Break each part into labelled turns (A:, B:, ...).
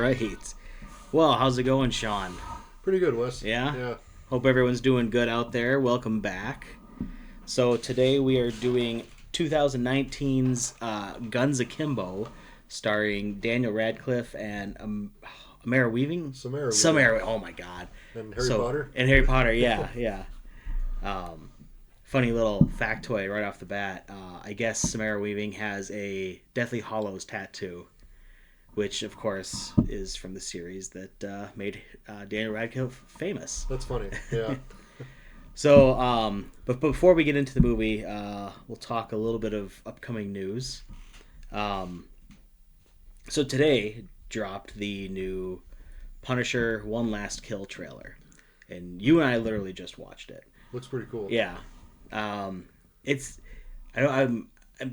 A: right. Well, how's it going, Sean?
B: Pretty good, Wes.
A: Yeah?
B: Yeah.
A: Hope everyone's doing good out there. Welcome back. So today we are doing 2019's Guns Akimbo, starring Daniel Radcliffe and Amara Weaving?
B: Samara.
A: Samara. Oh my god.
B: And Harry Potter.
A: And Harry Potter, yeah, yeah. Funny little factoid right off the bat. I guess Samara Weaving has a Deathly Hallows tattoo, which of course is from the series that made Daniel Radcliffe famous.
B: That's funny. Yeah.
A: So, but before we get into the movie, we'll talk a little bit of upcoming news. So today dropped the new Punisher One Last Kill trailer, and you and I literally just watched it.
B: Looks pretty cool.
A: Yeah, it's I'm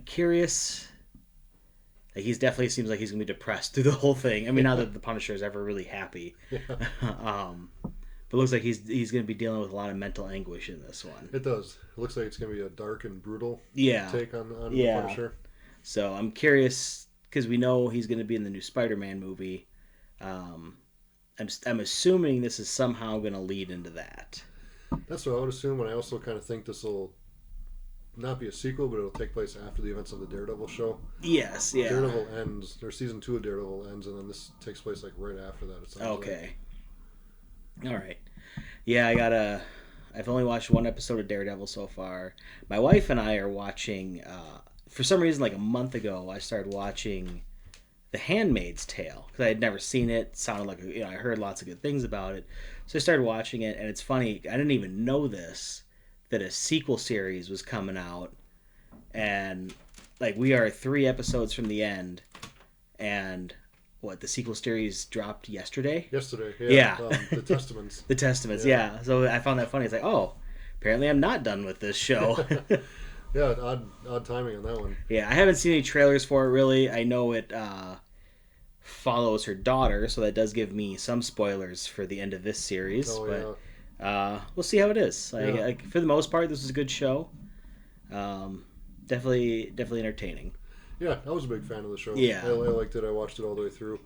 A: curious. Like, he's definitely seems like he's gonna be depressed through the whole thing. I mean, not that the Punisher is ever really happy.
B: Yeah.
A: But it looks like he's going to be dealing with a lot of mental anguish in this one.
B: It does. It looks like it's going to be a dark and brutal take on the Punisher.
A: So I'm curious, because we know he's going to be in the new Spider-Man movie. I'm assuming this is somehow going to lead into that.
B: That's what I would assume, and I also kind of think this will not be a sequel, but it'll take place after the events of the Daredevil show.
A: Yes, yeah.
B: Daredevil ends, or season 2 of Daredevil ends, and then this takes place like right after that. It sounds
A: okay. All right. Yeah, I've only watched one episode of Daredevil so far. My wife and I are watching, for some reason, like a month ago, I started watching The Handmaid's Tale, because I had never seen it. It sounded like, I heard lots of good things about it. So I started watching it, and it's funny, I didn't even know this, that a sequel series was coming out. And, like, we are 3 episodes from the end, and the sequel series dropped yesterday?
B: Yesterday,
A: yeah.
B: The Testaments.
A: The Testaments, yeah. So I found that funny. It's like, oh, apparently I'm not done with this show.
B: Yeah, odd timing on that one.
A: Yeah, I haven't seen any trailers for it, really. I know it follows her daughter, so that does give me some spoilers for the end of this series.
B: Oh,
A: but we'll see how it is. Like, for the most part, this is a good show. Definitely entertaining.
B: Yeah, I was a big fan of the show.
A: Yeah.
B: I liked it. I watched it all the way through.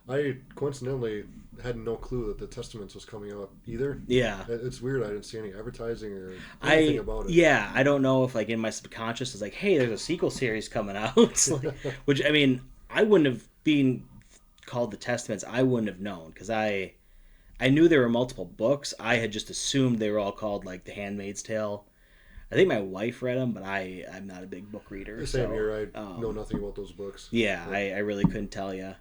B: I coincidentally had no clue that The Testaments was coming out either.
A: Yeah.
B: It's weird. I didn't see any advertising or anything about it.
A: Yeah, I don't know if, like, in my subconscious it's like, hey, there's a sequel series coming out. Which, I mean, I wouldn't have been called The Testaments. I wouldn't have known, because I knew there were multiple books. I had just assumed they were all called, like, The Handmaid's Tale. I think my wife read them, but I'm not a big book reader.
B: Same here. I know nothing about those books.
A: Yeah, I really couldn't tell you.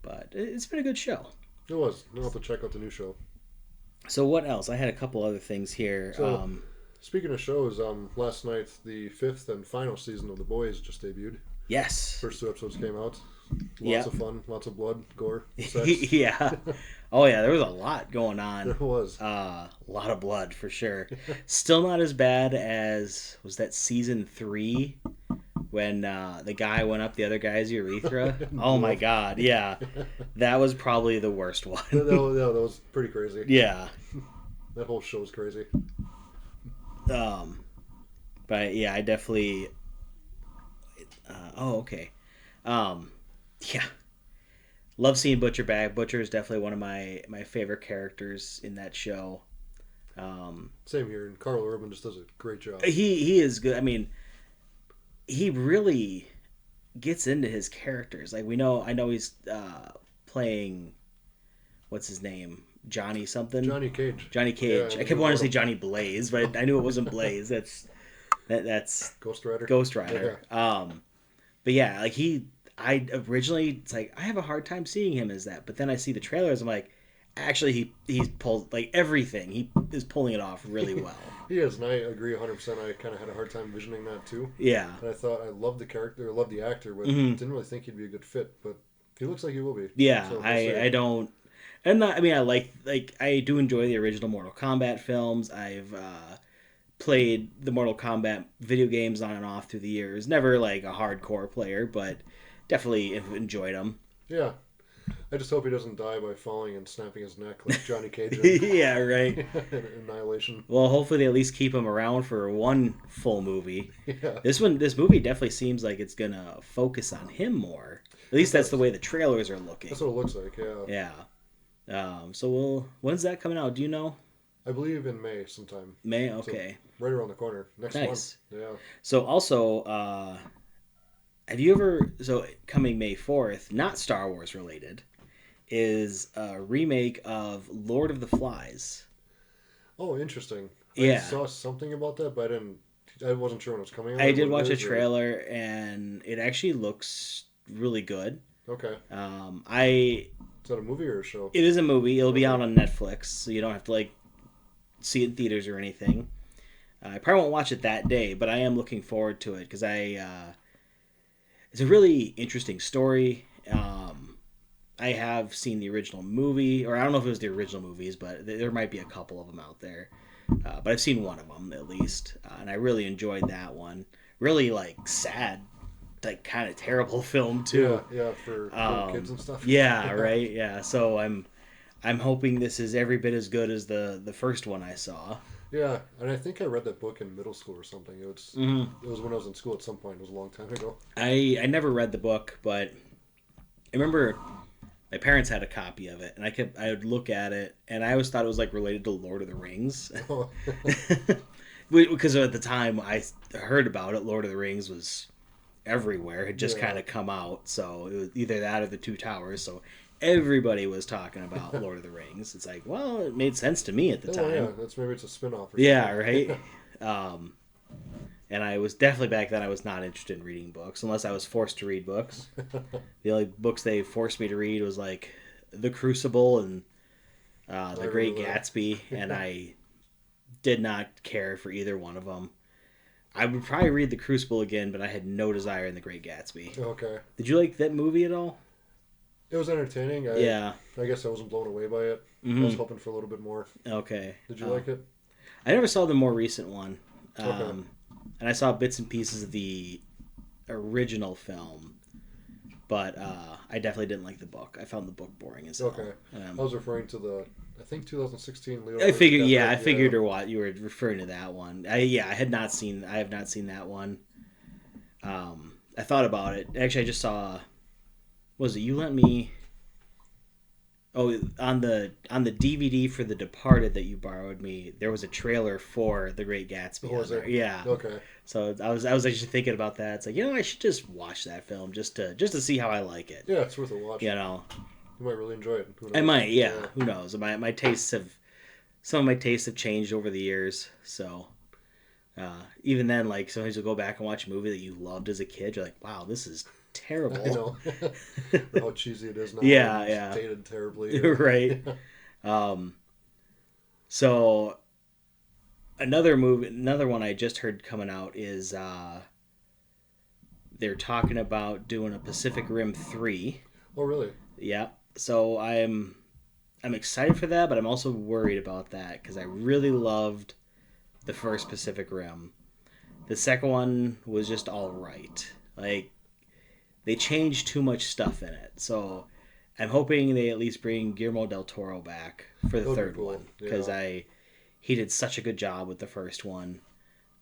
A: But it's been a good show.
B: It was. I'll have to check out the new show.
A: So what else? I had a couple other things here.
B: So, speaking of shows, last night the 5th and final season of The Boys just debuted.
A: Yes.
B: First 2 episodes came out. Lots of fun, lots of blood, gore, sex.
A: Yeah. Oh, yeah, there was a lot going on.
B: There was.
A: A lot of blood, for sure. Still not as bad as, was that season 3? When the guy went up the other guy's urethra? Oh, my God, yeah. That was probably the worst one.
B: that was pretty crazy.
A: Yeah.
B: That whole show was crazy.
A: But, yeah, I definitely... okay. Yeah. Love seeing Butcher back. Butcher is definitely one of my favorite characters in that show.
B: Same here, and Carl Urban just does a great job.
A: He is good. I mean, he really gets into his characters. Like, I know he's playing, what's his name? Johnny something?
B: Johnny Cage.
A: Yeah, I kept wanting to say Johnny Blaze, but I knew it wasn't Blaze. That's
B: Ghost Rider.
A: Ghost Rider. Yeah. But yeah, like I originally, it's like, I have a hard time seeing him as that, but then I see the trailers, I'm like, actually, he's pulled, like, everything. He is pulling it off really well.
B: He is, and I agree 100%. I kind of had a hard time visioning that, too.
A: Yeah.
B: And I thought, I loved the character, I loved the actor, but didn't really think he'd be a good fit, but he looks like he will be.
A: Yeah, so I don't, and not, I mean, I do enjoy the original Mortal Kombat films. I've played the Mortal Kombat video games on and off through the years. Never, like, a hardcore player, but definitely enjoyed them.
B: Yeah. I just hope he doesn't die by falling and snapping his neck like Johnny Cage
A: Yeah, right.
B: in Annihilation.
A: Well, hopefully they at least keep him around for one full movie.
B: Yeah,
A: This movie definitely seems like it's gonna focus on him more. At
B: it
A: least that's the
B: does.
A: way the trailers are looking.
B: That's what it looks like. Yeah,
A: Yeah. So when's that coming out? Do you know?
B: I believe in May sometime.
A: May.
B: So
A: Okay.
B: right around the corner next month.
A: Nice.
B: Yeah.
A: So also, have you ever coming May 4th? Not Star Wars related, is a remake of Lord of the Flies.
B: Oh, interesting. I
A: Yeah.
B: saw something about that, but I didn't. I wasn't sure when it was coming out
A: I
B: or
A: did
B: what
A: watch
B: it
A: a
B: is. Or
A: trailer and it actually looks really good.
B: okay,
A: I
B: is that a movie or a show?
A: It is a movie. It'll be
B: Okay.
A: out on Netflix, so you don't have to like see it in theaters or anything. I probably won't watch it that day, but I am looking forward to it because it's a really interesting story. I have seen the original movie, or I don't know if it was the original movies, but there might be a couple of them out there. But I've seen one of them at least, and I really enjoyed that one. Really like sad, like kind of terrible film
B: Yeah,
A: too.
B: yeah, for little kids and stuff.
A: Yeah,
B: Yeah,
A: right. Yeah, so I'm hoping this is every bit as good as the first one I saw.
B: yeah, and I think I read that book in middle school or something.
A: Hmm.
B: It was when I was in school at some point. It was a long time ago.
A: I never read the book, but I remember my parents had a copy of it, and I would look at it, and I always thought it was like related to Lord of the Rings,
B: Oh,
A: because at the time I heard about it, Lord of the Rings was everywhere, had just
B: yeah.
A: kind of come out, so it was either that or the Two Towers, so everybody was talking about Lord of the Rings. It's like, well, it made sense to me at the
B: Oh yeah,
A: time.
B: that's maybe it's a spin-off or
A: Yeah,
B: something.
A: right. Um, and I was definitely back then. I was not interested in reading books unless I was forced to read books. The only books they forced me to read was like The Crucible and
B: I
A: The Great
B: remember
A: Gatsby, and
B: that.
A: I did not care for either one of them. I would probably read The Crucible again, but I had no desire in The Great Gatsby.
B: Okay,
A: Did you like that movie at all?
B: it was entertaining.
A: Yeah.
B: I guess I wasn't blown away by it. I was
A: Hmm.
B: hoping for a little bit more.
A: Okay.
B: Did you like it?
A: I never saw the more recent one,
B: Okay.
A: and I saw bits and pieces of the original film, but I definitely didn't like the book. I found the book boring as hell.
B: Okay.
A: Um,
B: I was referring to the, I think 2016
A: I
B: Leonardo
A: figured, yeah, I
B: DiCaprio.
A: figured or what you were referring to that one. I have not seen that one. I thought about it. Actually, I just saw. What was it you lent me? Oh, on the DVD for The Departed that you borrowed me, there was a trailer for The Great Gatsby
B: Oh,
A: on
B: was
A: there.
B: there?
A: Yeah.
B: Okay.
A: So I was actually thinking about that. It's like, I should just watch that film just to see how I like it.
B: Yeah, it's worth a watch.
A: You know,
B: You might really enjoy it. Who
A: I
B: knows?
A: might. Yeah. Who knows? My tastes have some of my tastes have changed over the years. So even then, like sometimes you'll go back and watch a movie that you loved as a kid. You're like, wow, this is
B: I
A: terrible.
B: know. How cheesy it is now.
A: Yeah,
B: And
A: yeah.
B: it's dated terribly.
A: Right. Um, so another one I just heard coming out is they're talking about doing a Pacific Rim 3.
B: Oh, really?
A: Yeah. So I'm excited for that, but I'm also worried about that because I really loved the first Pacific Rim. The second one was just all right. Like they changed too much stuff in it. So I'm hoping they at least bring Guillermo del Toro back for the
B: That would be
A: third
B: cool.
A: one because
B: Yeah.
A: he did such a good job with the first one.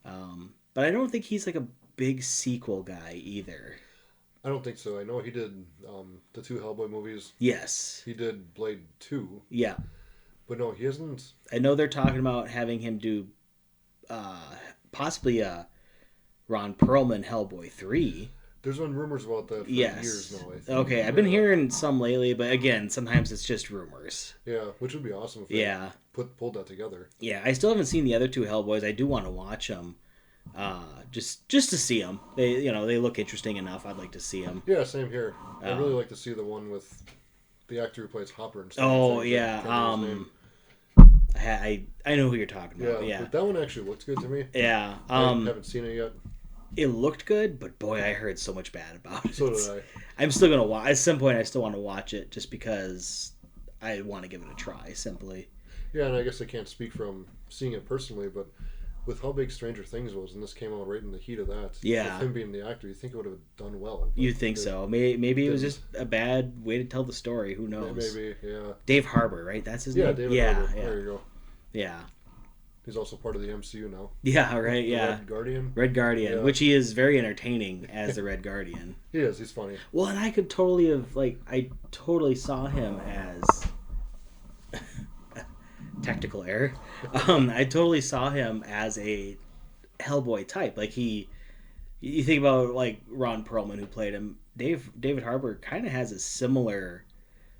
A: But I don't think he's like a big sequel guy either.
B: I don't think so. I know he did the two Hellboy movies.
A: Yes.
B: He did Blade 2.
A: Yeah.
B: But no, he hasn't.
A: I know they're talking about having him do possibly a Ron Perlman Hellboy 3.
B: There's been rumors about that for
A: Yes.
B: years now, I think.
A: Okay, I've been
B: Yeah.
A: hearing some lately, but again, sometimes it's just rumors.
B: Yeah, which would be awesome if they
A: Yeah.
B: pulled that together.
A: Yeah, I still haven't seen the other two Hellboys. I do want to watch them, just to see them. They look interesting enough. I'd like to see them.
B: Yeah, same here. I'd really
A: Um,
B: like to see the one with the actor who plays Hopper and stuff.
A: Oh
B: I
A: yeah,
B: can't remember his name.
A: I know who you're talking about.
B: Yeah,
A: Yeah,
B: but that one actually looked good to me.
A: yeah.
B: I haven't seen it yet.
A: It looked good, but boy, I heard so much bad about it.
B: So did I.
A: I'm still gonna watch. At some point, I still want to watch it just because I want to give it a try. Simply.
B: Yeah, and I guess I can't speak from seeing it personally, but with how big Stranger Things was, and this came out right in the heat of that.
A: Yeah.
B: With him being the actor, you think it would have done well.
A: You think so? Maybe it was
B: didn't.
A: just a bad way to tell the story. Who knows?
B: Maybe, yeah.
A: Dave Harbour, right? That's his
B: Yeah,
A: name.
B: David
A: Yeah,
B: Harbour.
A: yeah,
B: There you go.
A: yeah,
B: He's also part of the MCU now.
A: yeah. Right.
B: The
A: Yeah.
B: Red Guardian.
A: Red Guardian,
B: Yeah.
A: which he is very entertaining as the Red Guardian.
B: He is. He's funny.
A: Well, and I could totally have I totally saw him as technical error. I totally saw him as a Hellboy type. Like you think about like Ron Perlman who played him. David Harbour kind of has a similar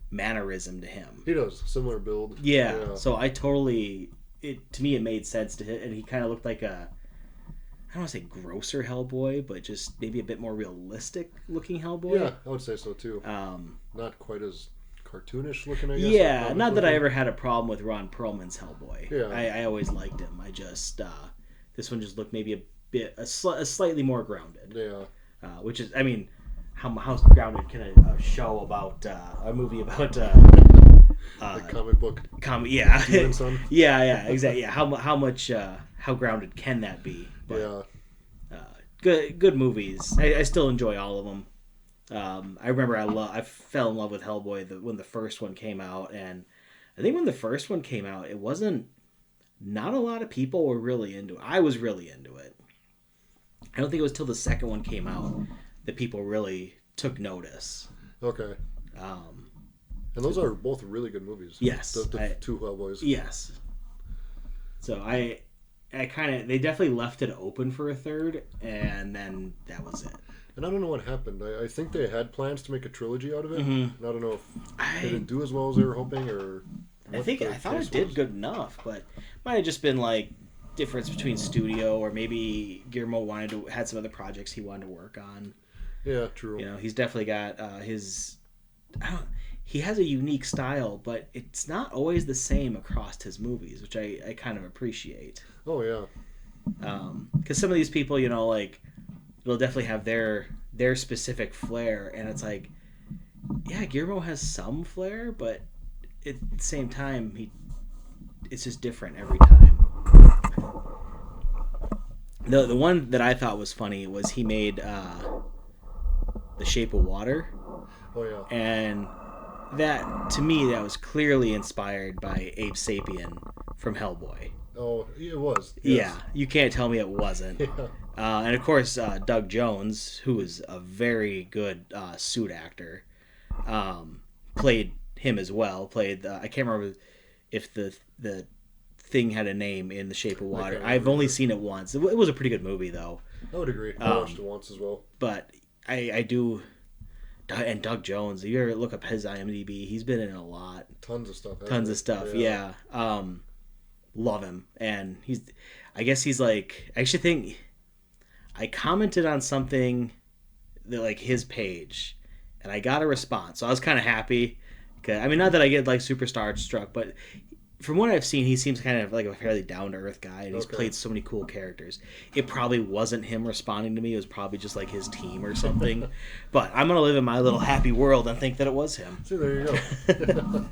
A: mannerism to him.
B: He does. Similar build.
A: Yeah. So I totally to me it made sense to him, and he kind of looked like a I don't want to say grosser Hellboy, but just maybe a bit more realistic looking Hellboy.
B: Yeah, I would say so too. Not quite as cartoonish looking, I guess.
A: Yeah, not that I ever had a problem with Ron Perlman's Hellboy.
B: Yeah.
A: I always liked him. I just this one just looked maybe a slightly more grounded.
B: Yeah.
A: Which is, I mean, how grounded can a show about a movie about
B: The comic book.
A: yeah,
B: Demon Son.
A: yeah, exactly. Yeah, how much how grounded can that be? But,
B: Yeah.
A: good movies. I still enjoy all of them. I remember I fell in love with Hellboy when the first one came out, and I think when the first one came out, it wasn't not a lot of people were really into it. I was really into it. I don't think it was till the second one came out that people really took notice.
B: Okay. And those are both really good movies.
A: Yes,
B: The two Hellboys.
A: Yes. So I kind of they definitely left it open for a third, and then that was it.
B: And I don't know what happened. I think they had plans to make a trilogy out of it.
A: Mhm.
B: And I don't know if they didn't do as well as they were hoping, or
A: I thought it did good enough, but might have just been like difference between studio, or maybe Guillermo had some other projects he wanted to work on.
B: Yeah, true.
A: You know, he's definitely got he has a unique style, but it's not always the same across his movies, which I kind of appreciate.
B: Oh yeah.
A: Because some of these people, you know, like they'll definitely have their specific flair, and it's like, yeah, Guillermo has some flair, but at the same time, it's just different every time. The one that I thought was funny was he made The Shape of Water.
B: Oh yeah.
A: And that, to me, that was clearly inspired by Abe Sapien from Hellboy.
B: Oh, it was. Yes.
A: Yeah, you can't tell me it wasn't.
B: Yeah.
A: And of course, Doug Jones, who is a very good suit actor, played him as well. Played I can't remember if the thing had a name in The Shape of Water. I've only seen it once. It was a pretty good movie, though.
B: I would agree. I watched it once as well.
A: But I do. And Doug Jones, if you ever look up his IMDb, he's been in a lot.
B: Tons of stuff.
A: Yeah. Love him. And I guess he's like, I actually think I commented on something that, like, his page, and I got a response. So I was kind of happy. I mean, not that I get like super starstruck, but from what I've seen, he seems kind of like a fairly down-to-earth guy, and he's played so many cool characters. It probably wasn't him responding to me. It was probably just like his team or something. But I'm going to live in my little happy world and think that it was him.
B: See, there you
A: go.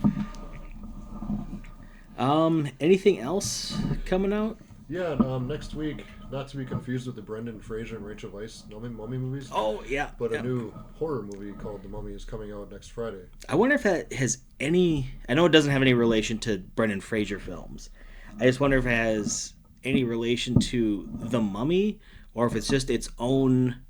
A: Anything else coming out?
B: Yeah, next week, not to be confused with the Brendan Fraser and Rachel Weisz mummy movies.
A: Oh, yeah.
B: But a new horror movie called The Mummy is coming out next Friday.
A: I wonder if that has any... I know it doesn't have any relation to Brendan Fraser films. I just wonder if it has any relation to The Mummy, or if it's just its own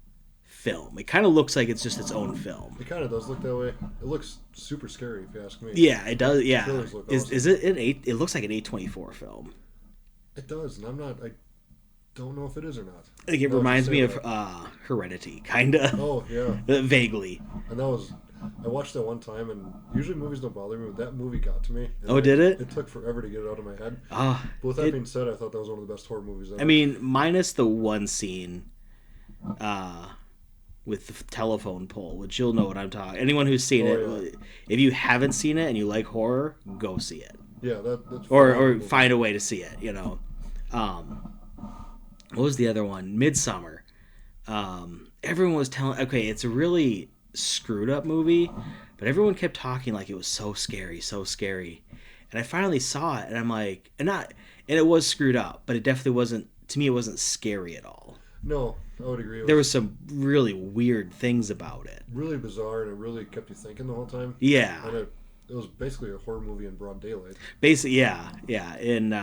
A: film. It kind of looks like it's just its own film.
B: It kind of does look that way. It looks super scary, if you ask me.
A: Yeah, it does. Yeah.
B: Trailers look
A: Is
B: awesome.
A: it an 8? It looks like an A24 film.
B: It does, and I don't know if it is or not.
A: Like, it reminds me of Heredity, kind of.
B: Oh, yeah.
A: Vaguely.
B: And I watched that one time, and usually movies don't bother me, but that movie got to me.
A: Oh, did it?
B: It took forever to get it out of my head.
A: But
B: with that being said, I thought that was one of the best horror movies ever.
A: I mean, minus the one scene with the telephone pole, which you'll know what I'm talking. Anyone who's seen it,
B: yeah.
A: If you haven't seen it and you like horror, go see it.
B: Yeah, that's
A: or find a way to see it. You know, what was the other one? Midsummer. Everyone was telling. Okay, it's a really screwed up movie, but everyone kept talking like it was so scary, so scary. And I finally saw it, and I'm like, and it was screwed up, but it definitely wasn't to me, it wasn't scary at all.
B: No, I would agree. It
A: There
B: was
A: was some really weird things about it.
B: really bizarre, and it really kept you thinking the whole time.
A: Yeah,
B: And it was basically a horror movie in broad daylight.
A: basically, yeah, yeah. And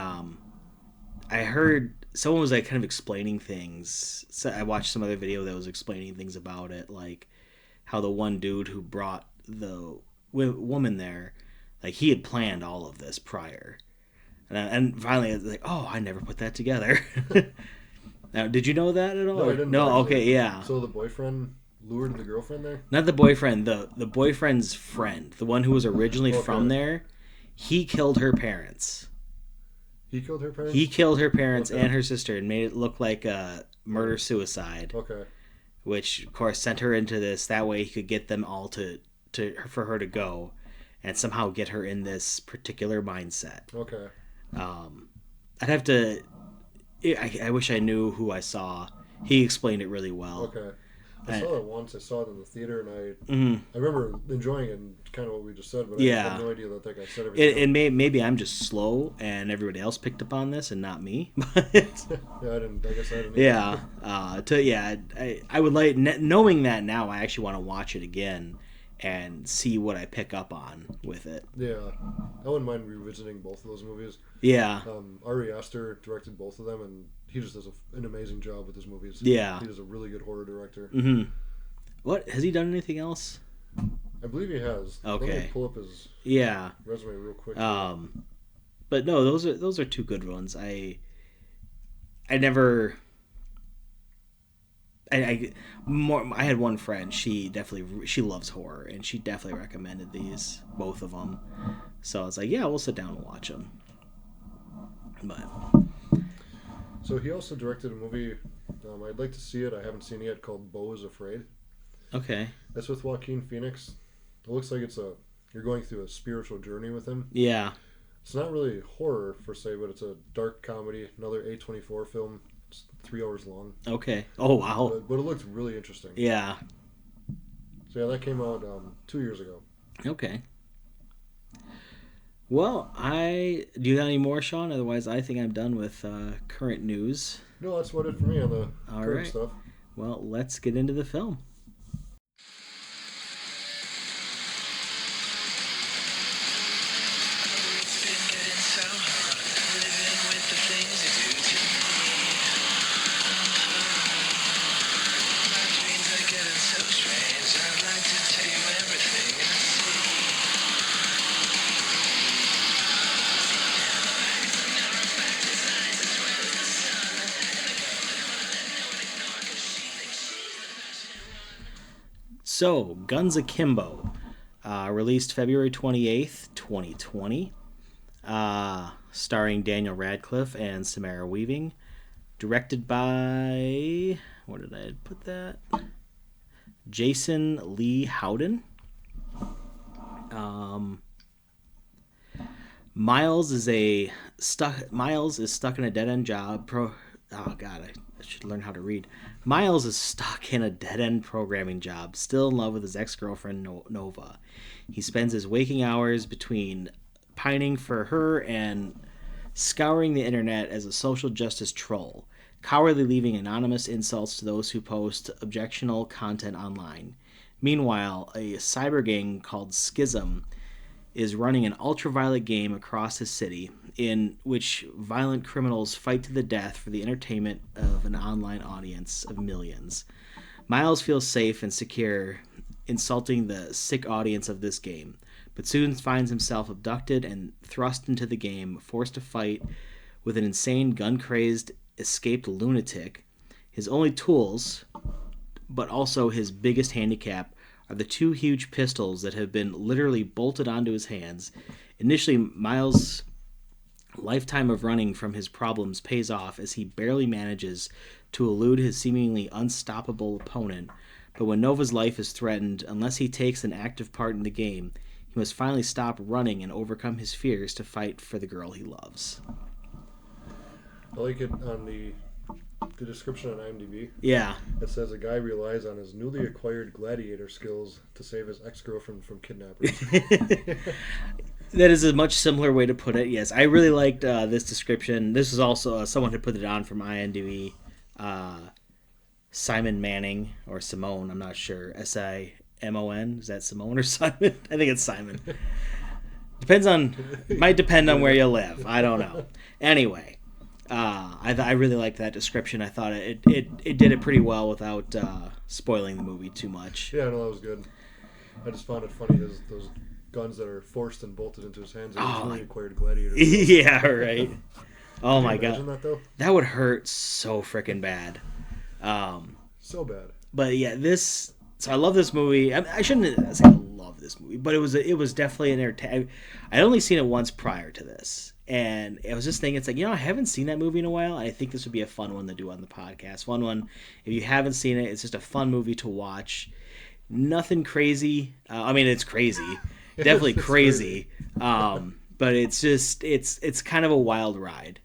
A: I heard someone was like kind of explaining things. So I watched some other video that was explaining things about it, like how the one dude who brought the woman there, like he had planned all of this prior, and finally it's like, oh, I never put that together. Now, did you know that at all?
B: No, I didn't.
A: No,
B: Actually.
A: okay, yeah.
B: So the boyfriend lured the girlfriend there.
A: Not the boyfriend, the boyfriend's friend, the one who was originally from there. He killed her parents.
B: He killed her parents.
A: He killed her parents and her sister and made it look like a murder suicide.
B: Okay.
A: Which of course sent her into this. That way he could get them all for her to go, and somehow get her in this particular mindset.
B: Okay.
A: I'd have to. I wish I knew who I saw. He explained it really well.
B: Okay. I saw it once. I saw it in the theater, and
A: Mm-hmm.
B: I remember enjoying it, and kind of what we just said, but
A: Yeah.
B: I had no idea that guy said everything.
A: And maybe I'm just slow, and everybody else picked up on this, and not me. But
B: Yeah, I didn't. I guess I didn't.
A: yeah. I would like knowing that now. I actually want to watch it again and see what I pick up on with it.
B: Yeah, I wouldn't mind revisiting both of those movies.
A: Yeah.
B: Ari Aster directed both of them, and he just does an amazing job with his movies.
A: Yeah.
B: He is a really good horror director.
A: Mm-hmm. What has he done? Anything else?
B: I believe he has.
A: Okay.
B: Let me pull up his resume real quick.
A: But no, those are two good ones. I never. I had one friend. She loves horror, and she definitely recommended both of them. So I was like, yeah, we'll sit down and watch them. But
B: so he also directed a movie. I'd like to see it. I haven't seen it yet. Called Beau is Afraid.
A: okay,
B: That's with Joaquin Phoenix. It looks like you're going through a spiritual journey with him.
A: yeah,
B: It's not really horror per se, but it's a dark comedy. Another A24 film. It's 3 hours long.
A: okay. Oh wow,
B: But it looked really interesting.
A: yeah,
B: So yeah, that came out 2 years ago.
A: okay. Well, do you got any more, Sean? Otherwise, I think I'm done with current news.
B: No, that's what it for me on the
A: All
B: current
A: right.
B: stuff.
A: Well, let's get into the film. So, Guns Akimbo, released February 28th, 2020, starring Daniel Radcliffe and Samara Weaving, directed by, where did I put that? Jason Lee Howden. Miles is stuck in a dead-end job. Oh God, I should learn how to read. Miles is stuck in a dead-end programming job, still in love with his ex-girlfriend Nova. He spends his waking hours between pining for her and scouring the internet as a social justice troll, cowardly leaving anonymous insults to those who post objectionable content online. Meanwhile, a cyber gang called Schism is running an ultraviolet game across his city in which violent criminals fight to the death for the entertainment of an online audience of millions. Miles feels safe and secure insulting the sick audience of this game, but soon finds himself abducted and thrust into the game, forced to fight with an insane, gun-crazed, escaped lunatic. His only tools, but also his biggest handicap, are the two huge pistols that have been literally bolted onto his hands. Initially, Miles' lifetime of running from his problems pays off as he barely manages to elude his seemingly unstoppable opponent. But when Nova's life is threatened, unless he takes an active part in the game, he must finally stop running and overcome his fears to fight for the girl he loves.
B: I like it on the description on IMDb.
A: Yeah.
B: It says a guy relies on his newly acquired gladiator skills to save his ex-girlfriend from kidnappers.
A: That is a much simpler way to put it. Yes, I really liked this description. This is also someone had put it on from IMDb. Uh, Simon Manning or Simone. I'm not sure. Simon. Is that Simone or Simon? I think it's Simon. Depends on. Might depend on where you live. I don't know. Anyway, I really liked that description. I thought it did it pretty well without spoiling the movie too much.
B: Yeah, no, that was good. I just found it funny those guns that are forced and bolted into his hands. Originally acquired gladiators.
A: Yeah, right. Oh my god,
B: that
A: would hurt so freaking bad.
B: So bad.
A: But yeah, this. So I love this movie. I shouldn't say I love this movie, but it was definitely an entertaining. I'd only seen it once prior to this, and I was just thinking, it's like, I haven't seen that movie in a while. I think this would be a fun one to do on the podcast. Fun one. If you haven't seen it, it's just a fun movie to watch. Nothing crazy. I mean, it's crazy, definitely crazy. But it's just it's kind of a wild ride.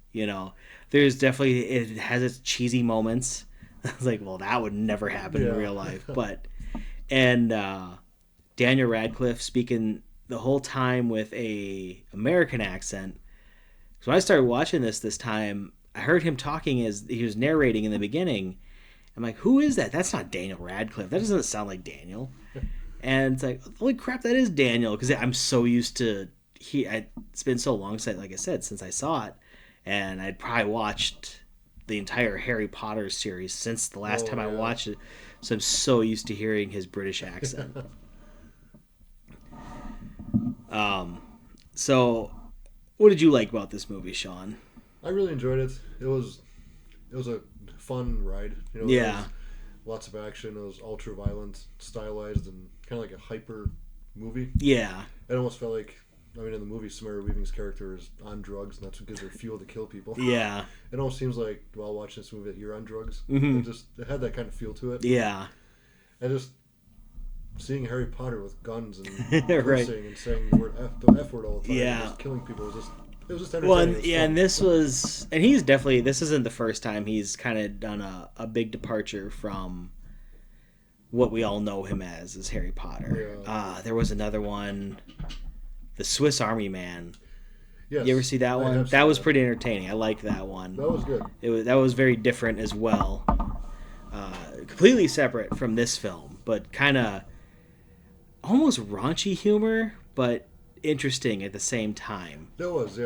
A: There's definitely, it has its cheesy moments. I was like, well, that would never happen in real life, and Daniel Radcliffe speaking the whole time with a American accent. So when I started watching this time, I heard him talking as he was narrating in the beginning. I'm like, who is that? That's not Daniel Radcliffe. That doesn't sound like Daniel. And it's like, holy crap, that is Daniel. Because I'm so used to it's been so long since, like I said, since I saw it, and I'd probably watched the entire Harry Potter series since the last time I watched it. So I'm so used to hearing his British accent. So what did you like about this movie, Sean?
B: I really enjoyed it. It was a fun ride.
A: Yeah.
B: Lots of action. It was ultra violent, stylized, and kind of like a hyper movie.
A: Yeah.
B: It almost felt like, in the movie, Samara Weaving's character is on drugs, and that's what gives her fuel to kill people.
A: Yeah.
B: It almost seems like, while watching this movie, that you're on drugs.
A: Mm-hmm.
B: It had that kind of feel to it.
A: Yeah.
B: And just seeing Harry Potter with guns and
A: right.
B: cursing and saying the F word all the time,
A: yeah,
B: and just killing people, it was just entertaining.
A: Well, and this was, and he's definitely, this isn't the first time he's kind of done a big departure from what we all know him as Harry Potter. Yeah. There was another one, The Swiss Army Man.
B: Yes,
A: you ever see that one? That was pretty entertaining. I liked that one.
B: That was good.
A: That was very different as well. Completely separate from this film, but kind of almost raunchy humor, but interesting at the same time.
B: That was,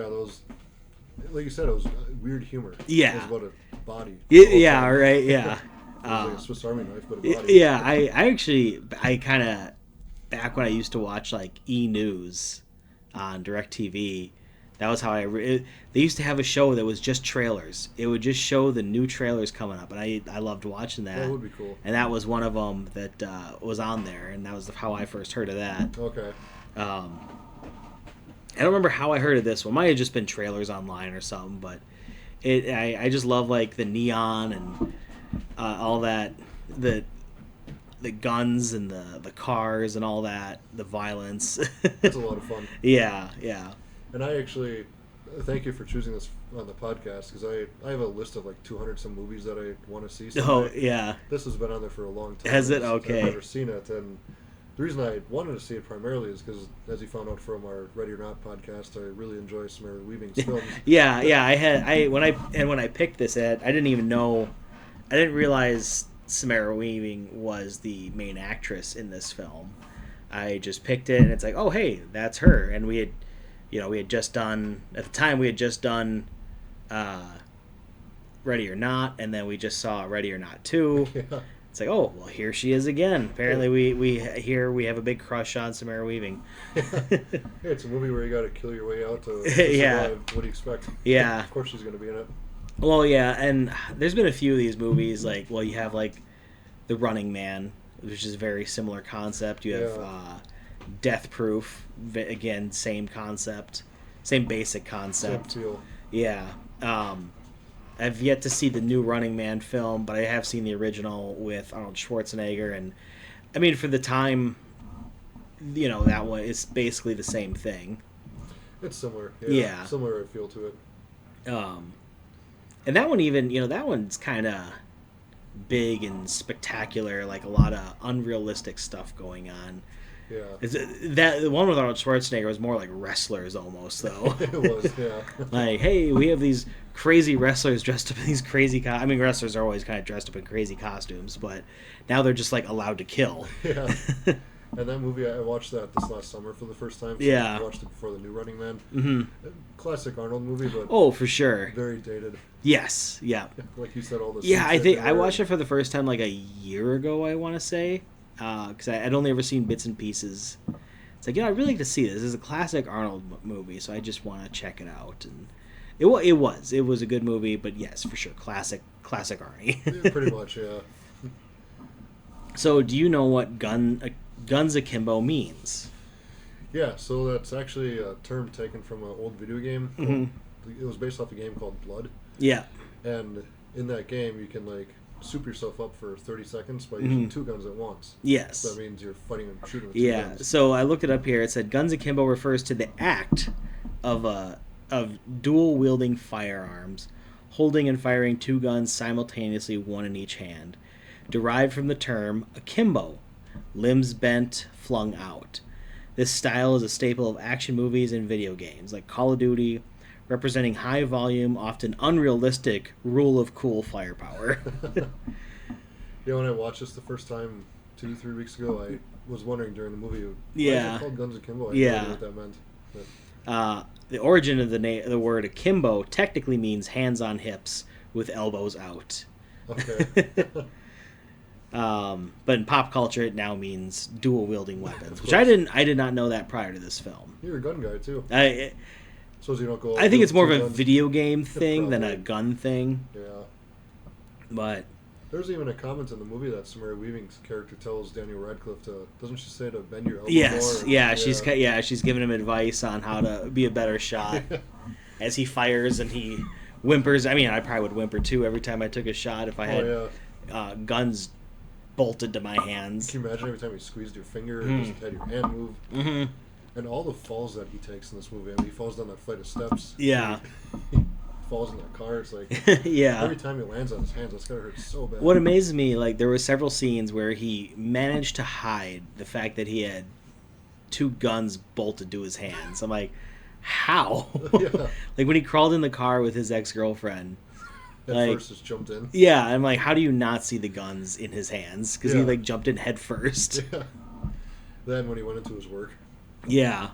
B: like you said, it was weird humor.
A: Yeah.
B: It was about a body.
A: Yeah, right, yeah.
B: It was like a Swiss Army knife, but a body.
A: Yeah, I kind of, back when I used to watch like E! News on DirecTV, that was how they used to have a show that was just trailers. It would just show the new trailers coming up, and I loved watching that.
B: That would be cool.
A: And that was one of them that was on there, and that was how I first heard of that.
B: Okay.
A: I don't remember how I heard of this one. Might have just been trailers online or something, but I just love like the neon and all that, the guns and the cars and all that, the violence.
B: It's a lot of fun.
A: Yeah.
B: And I actually thank you for choosing this on the podcast, because I have a list of like 200 some movies that I want to see someday.
A: Oh yeah.
B: This has been on there for a long time.
A: Has it? Okay.
B: I've never seen it, and the reason I wanted to see it primarily is because, as you found out from our Ready or Not podcast, I really enjoy Samara Weaving's films.
A: yeah. When I picked this, I didn't realize Samara Weaving was the main actress in this film. I just picked it, and it's like, oh hey, that's her. And we had just done, at the time we had just done Ready or Not, and then we just saw Ready or Not 2.
B: Yeah.
A: It's like, oh well, here she is again. Apparently we have a big crush on Samara Weaving.
B: Yeah, it's a movie where you got to kill your way out to
A: yeah.
B: survive. What do you expect?
A: Yeah.
B: Of course she's going to be in it.
A: Well, yeah, and there's been a few of these movies, like, well, you have like The Running Man, which is a very similar concept. You have Death Proof, again, same concept, same basic concept.
B: Same feel.
A: Yeah. I've yet to see the new Running Man film, but I have seen the original with Arnold Schwarzenegger, and I mean, for the time, that one is basically the same thing.
B: It's similar.
A: Yeah.
B: Similar feel to it.
A: And that one even, that one's kind of big and spectacular, like a lot of unrealistic stuff going on.
B: Yeah.
A: That the one with Arnold Schwarzenegger was more like wrestlers almost though.
B: It was, yeah.
A: Like, hey, we have these crazy wrestlers dressed up in these crazy. I mean, wrestlers are always kind of dressed up in crazy costumes, but now they're just like allowed to kill.
B: Yeah. And that movie, I watched that this last summer for the first time. So
A: Yeah.
B: I watched it before the new Running Man.
A: Hmm.
B: Classic Arnold movie, but
A: Oh, for sure.
B: very dated.
A: Yes. Yeah.
B: Like you said, all the
A: Yeah,
B: suits
A: I think I
B: everywhere.
A: watched it for the first time like a year ago. I want to say, because I'd only ever seen bits and pieces. It's like, I'd really like to see this. This is a classic Arnold movie, so I just want to check it out. And it was a good movie, but yes, for sure, classic Arnie.
B: Yeah, pretty much, yeah.
A: So, do you know what Guns Akimbo means?
B: Yeah, so that's actually a term taken from an old video game.
A: Hmm.
B: It was based off a game called Blood.
A: Yeah.
B: And in that game, you can, like, soup yourself up for 30 seconds by using two guns at once.
A: Yes.
B: So that means you're fighting and shooting with two
A: Yeah.
B: guns.
A: So I looked it up here. It said Guns Akimbo refers to the act of dual wielding firearms, holding and firing two guns simultaneously, one in each hand, derived from the term akimbo, limbs bent, flung out. This style is a staple of action movies and video games like Call of Duty, representing high volume, often unrealistic rule of cool firepower.
B: Yeah, when I watched this the first time 2-3 weeks ago, I was wondering during the movie, why
A: Yeah.
B: is it called Guns Akimbo? I
A: Yeah.
B: didn't know what that meant. But,
A: The origin of the word akimbo technically means hands on hips with elbows out.
B: okay.
A: But in pop culture, it now means dual wielding weapons,
B: Of
A: which
B: course.
A: I did not know that prior to this film.
B: You're a gun guy, too.
A: I
B: So you don't go...
A: I think it's more of
B: two
A: a
B: guns.
A: video game thing than a
B: Probably.
A: gun thing.
B: Yeah.
A: But
B: There's even a comment in the movie that Samara Weaving's character tells Daniel Radcliffe to... Doesn't she say to bend your elbow
A: yes,
B: more?
A: yeah, she's giving him advice on how to be a better shot as he fires and he whimpers. I mean, I probably would whimper too every time I took a shot if I had
B: Oh, yeah.
A: guns bolted to my hands.
B: Can you imagine every time you squeezed your finger,
A: Mhm.
B: it just had your hand move?
A: Hmm.
B: And all the falls that he takes in this movie. I mean, he falls down that flight of steps.
A: Yeah.
B: He falls in that car. It's like...
A: Yeah.
B: Every time he lands on his hands, that's gotta hurt so bad.
A: What amazes me, like there were several scenes where he managed to hide the fact that he had two guns bolted to his hands. I'm like, how?
B: Yeah.
A: Like when he crawled in the car with his ex-girlfriend.
B: At
A: Like,
B: first, just jumped in.
A: yeah, I'm like, how do you not see the guns in his hands? Because he
B: Yeah.
A: like jumped in head first.
B: Yeah. Then when he went into his work,
A: Yeah.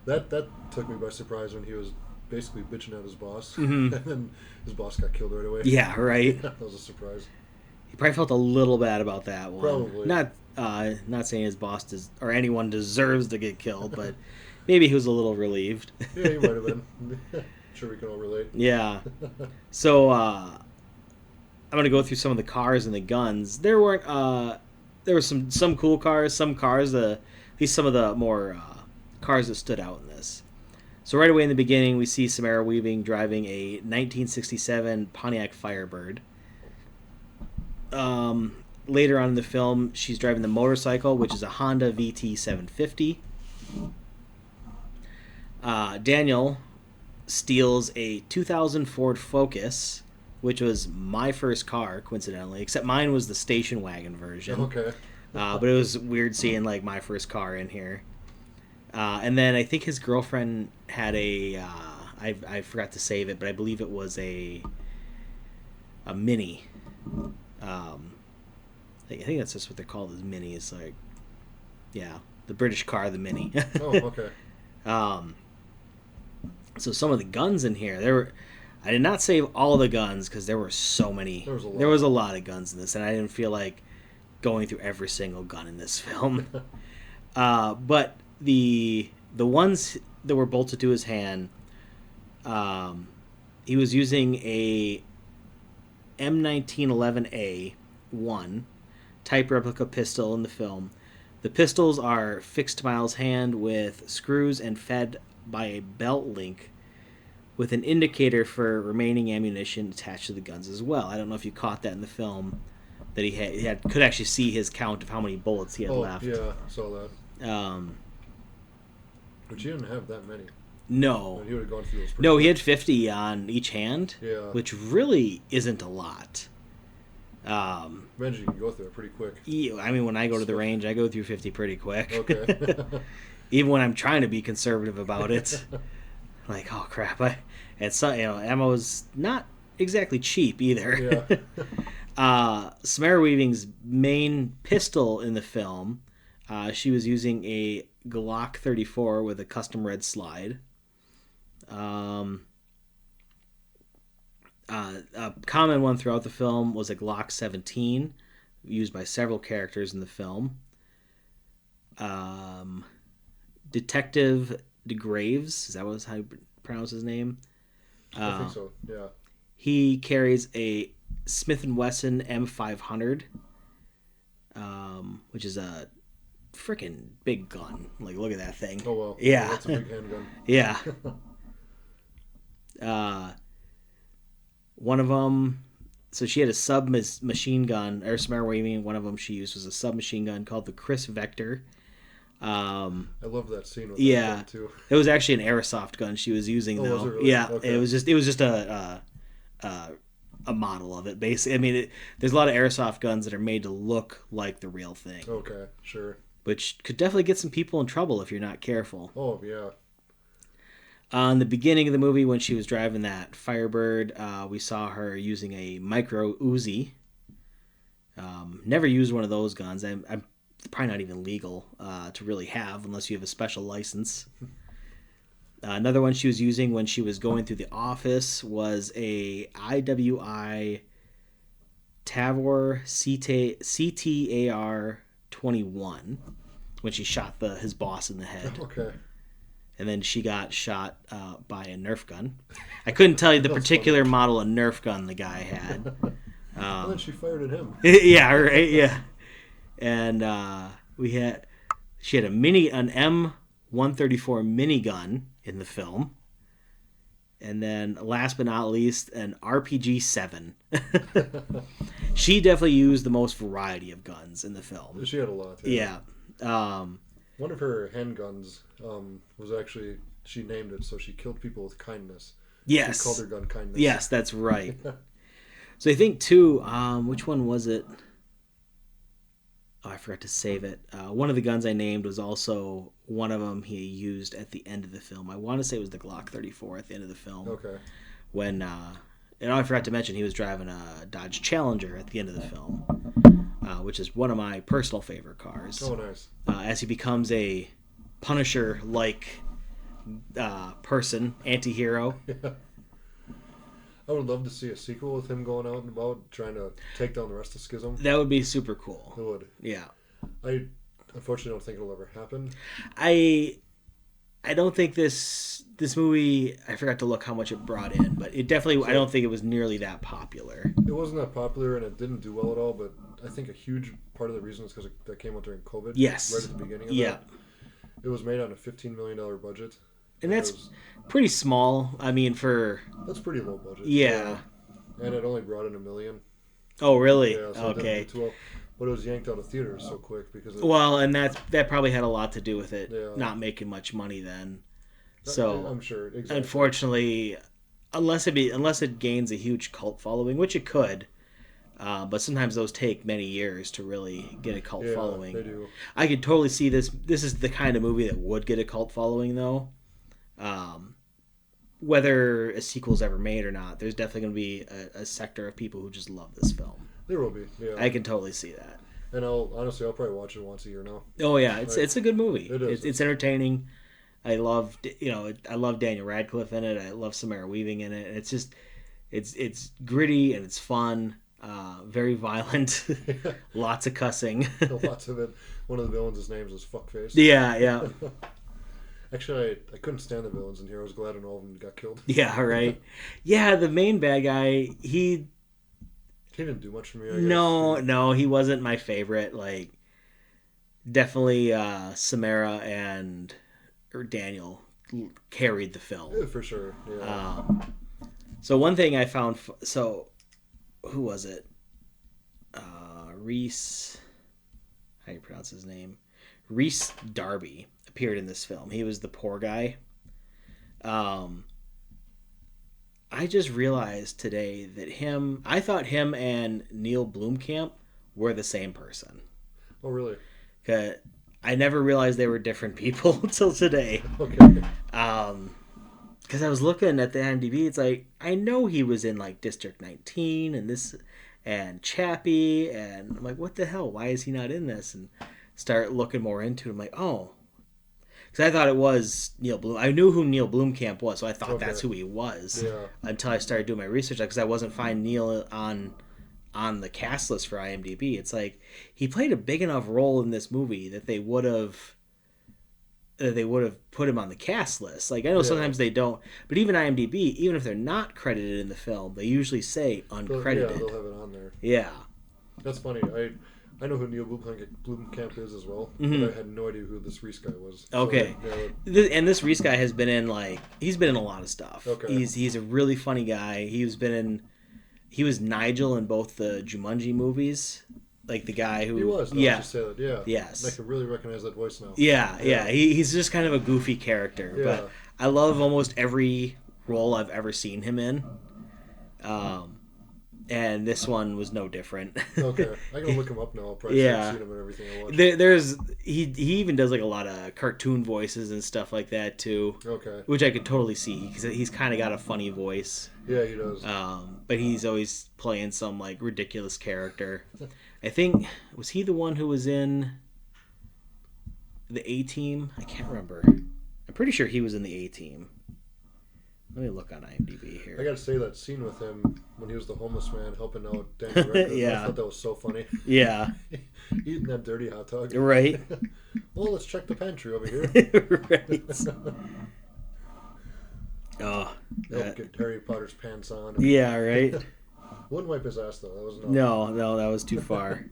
B: that took me by surprise when he was basically bitching at his boss,
A: Mhm.
B: and then his boss got killed right away.
A: Yeah, right.
B: That was a surprise.
A: He probably felt a little bad about that one.
B: Probably.
A: Not saying his boss or anyone deserves to get killed, but maybe he was a little relieved.
B: Yeah, he might have been. Sure, we can all relate.
A: Yeah. So I'm gonna go through some of the cars and the guns. There were some cool cars, some cars, at least some of the more cars that stood out in this. So right away in the beginning, we see Samara Weaving driving a 1967 Pontiac Firebird. Later on in the film, she's driving the motorcycle, which is a Honda VT 750. Daniel steals a 2000 Ford Focus, which was my first car, coincidentally, except mine was the station wagon version.
B: Okay.
A: But it was weird seeing like my first car in here. And then I think his girlfriend had I forgot to save it, but I believe it was a Mini. I think that's just what they're called, as Minis. Like, yeah, the British car, the Mini.
B: Oh, okay.
A: So some of the guns in here, I did not save all the guns because there were so many.
B: There was a lot.
A: There was a lot of guns in this, and I didn't feel like going through every single gun in this film. But the ones that were bolted to his hand, he was using a M1911A1 type replica pistol in the film. The pistols are fixed to Miles' hand with screws and fed by a belt link with an indicator for remaining ammunition attached to the guns as well. I don't know if you caught that in the film, that he could actually see his count of how many bullets he had left.
B: Yeah, saw that.
A: Um,
B: But you didn't have that many.
A: no.
B: And he would have gone through those pretty
A: No, he
B: quick.
A: had 50 on each hand,
B: Yeah.
A: which really isn't a lot.
B: Imagine you can go through it pretty quick.
A: I mean, when I go to the
B: Especially-
A: range, I go through 50 pretty quick.
B: Okay.
A: Even when I'm trying to be conservative about it. Like, oh crap! And so ammo's not exactly cheap either.
B: Yeah.
A: Samara Weaving's main pistol in the film, she was using a Glock 34 with a custom red slide. Um, a common one throughout the film was a Glock 17, used by several characters in the film. Um, Detective DeGraves, is that how you pronounce his name?
B: I think so. Yeah.
A: He carries a Smith & Wesson M500, which is a freaking big gun. Like, look at that thing.
B: Oh well.
A: Yeah.
B: That's a big handgun.
A: Yeah. One of them. So she had a submachine gun, or Samara Weaving. One of them she used was a submachine gun called the Chris Vector.
B: I love that scene with that
A: Yeah,
B: gun too.
A: it was actually an airsoft gun she was using
B: Oh,
A: though.
B: was it really?
A: Yeah,
B: Okay.
A: it was just a model of it. Basically, I mean, there's a lot of airsoft guns that are made to look like the real thing,
B: Okay, sure.
A: which could definitely get some people in trouble if you're not careful.
B: Oh yeah.
A: In the beginning of the movie, when she was driving that Firebird, we saw her using a micro Uzi. Never used one of those guns. I'm probably not even legal to really have unless you have a special license. Another one she was using when she was going through the office was a IWI Tavor CTAR 21 when she shot his boss in the head.
B: Okay.
A: And then she got shot by a Nerf gun. I couldn't tell you the particular model of Nerf gun the guy had.
B: And then she fired at him.
A: Yeah, right. Yeah, and she had an M134 minigun in the film, and then last but not least, an RPG-7. She definitely used the most variety of guns in the film.
B: She had a lot.
A: Yeah.
B: One of her handguns was actually, she named it, so she killed people with kindness.
A: Yes.
B: She called her gun kindness.
A: Yes, that's right. So I think too, which one was it? Oh, I forgot to save it. One of the guns I named was also one of them he used at the end of the film. I want to say it was the Glock 34 at the end of the film.
B: Okay.
A: When, and I forgot to mention he was driving a Dodge Challenger at the end of the film, which is one of my personal favorite cars.
B: Oh, nice.
A: As he becomes a Punisher-like person, anti-hero.
B: Yeah. I would love to see a sequel with him going out and about trying to take down the rest of Schism.
A: That would be super cool.
B: It would.
A: Yeah.
B: I unfortunately don't think it'll ever happen.
A: I don't think this movie. I forgot to look how much it brought in, but it definitely. I don't think it was nearly that popular.
B: It wasn't that popular and it didn't do well at all. But I think a huge part of the reason is because that came out during COVID.
A: Yes.
B: Right at the beginning of that. It was made on a $15 million budget.
A: And that's pretty small. I mean,
B: that's pretty low budget.
A: Yeah.
B: And it only brought in $1 million.
A: Oh, really?
B: Yeah, so
A: okay.
B: But it was yanked out of theaters so quick because.
A: And that probably had a lot to do with it not making much money then. So
B: I'm sure. Exactly.
A: Unfortunately, unless it gains a huge cult following, which it could. But sometimes those take many years to really get a cult following.
B: They do.
A: I could totally see this. This is the kind of movie that would get a cult following, though. Whether a sequel's ever made or not, there's definitely going to be a sector of people who just love this film.
B: There will be. Yeah.
A: I can totally see that.
B: And I'll probably watch it once a year now.
A: Oh yeah, it's a good movie.
B: It is.
A: It's entertaining. I love Daniel Radcliffe in it. I love Samara Weaving in it. It's just it's gritty and it's fun. Very violent. Lots of cussing.
B: Lots of it. One of the villains' his name is Fuckface.
A: Yeah.
B: Actually, I couldn't stand the villains in here. I was glad all of them got killed.
A: Yeah, right. Yeah, the main bad guy, he
B: didn't do much for me, I guess.
A: No, he wasn't my favorite. Like, definitely Samara or Daniel carried the film.
B: Yeah, for sure. Yeah.
A: So one thing I found... who was it? Reese... How do you pronounce his name? Reese Darby appeared in this film. He was the poor guy. I just realized today that I thought him and Neil Blomkamp were the same person.
B: Oh, really?
A: 'Cause I never realized they were different people until today.
B: Okay.
A: Because I was looking at the IMDb, it's like I know he was in like District 19 and this and Chappie, and I'm like, what the hell? Why is he not in this? And start looking more into it. I'm like, oh, because I thought it was Neil Bloom. I knew who Neil Blomkamp was, so I thought
B: Okay.
A: that's who he was
B: Yeah.
A: until I started doing my research because I wasn't finding Neil on the cast list for IMDb. It's like he played a big enough role in this movie that they would have put him on the cast list. Like I know
B: Yeah.
A: sometimes they don't, but even IMDb, even if they're not credited in the film, they usually say
B: Yeah,
A: uncredited.
B: they'll have it on there.
A: Yeah.
B: That's funny. I know who Neil Blomkamp is as well,
A: Mhm.
B: but I had no idea who this Reese guy was.
A: Okay.
B: So, yeah,
A: And this Reese guy has been in he's been in a lot of stuff.
B: Okay.
A: He's a really funny guy. He was Nigel in both the Jumanji movies, like the guy who
B: he was. Now
A: yeah.
B: that you say that, yeah.
A: Yes.
B: I can really recognize that voice now.
A: Yeah. He's just kind of a goofy character,
B: Yeah.
A: but I love almost every role I've ever seen him in. And this one was no different.
B: Okay, I gotta look him up now. I'll probably
A: Yeah.
B: seen him and everything I watched.
A: He even does like a lot of cartoon voices and stuff like that too,
B: Okay.
A: which I could totally see because he's kind of got a funny voice.
B: Yeah, he does.
A: But he's always playing some like ridiculous character. I think was he the one who was in the A-Team? I can't remember. I'm pretty sure he was in the A-Team. Let me look on IMDb here.
B: I gotta say that scene with him when he was the homeless man helping out Danny Redfield,
A: Yeah.
B: I thought that was so funny.
A: Yeah.
B: Eating that dirty hot dog.
A: Right.
B: Well, let's check the pantry over here.
A: Right. Oh.
B: Nope, get Harry Potter's pants on.
A: Yeah. Right.
B: Wouldn't wipe his ass though. That was
A: No, that was too far.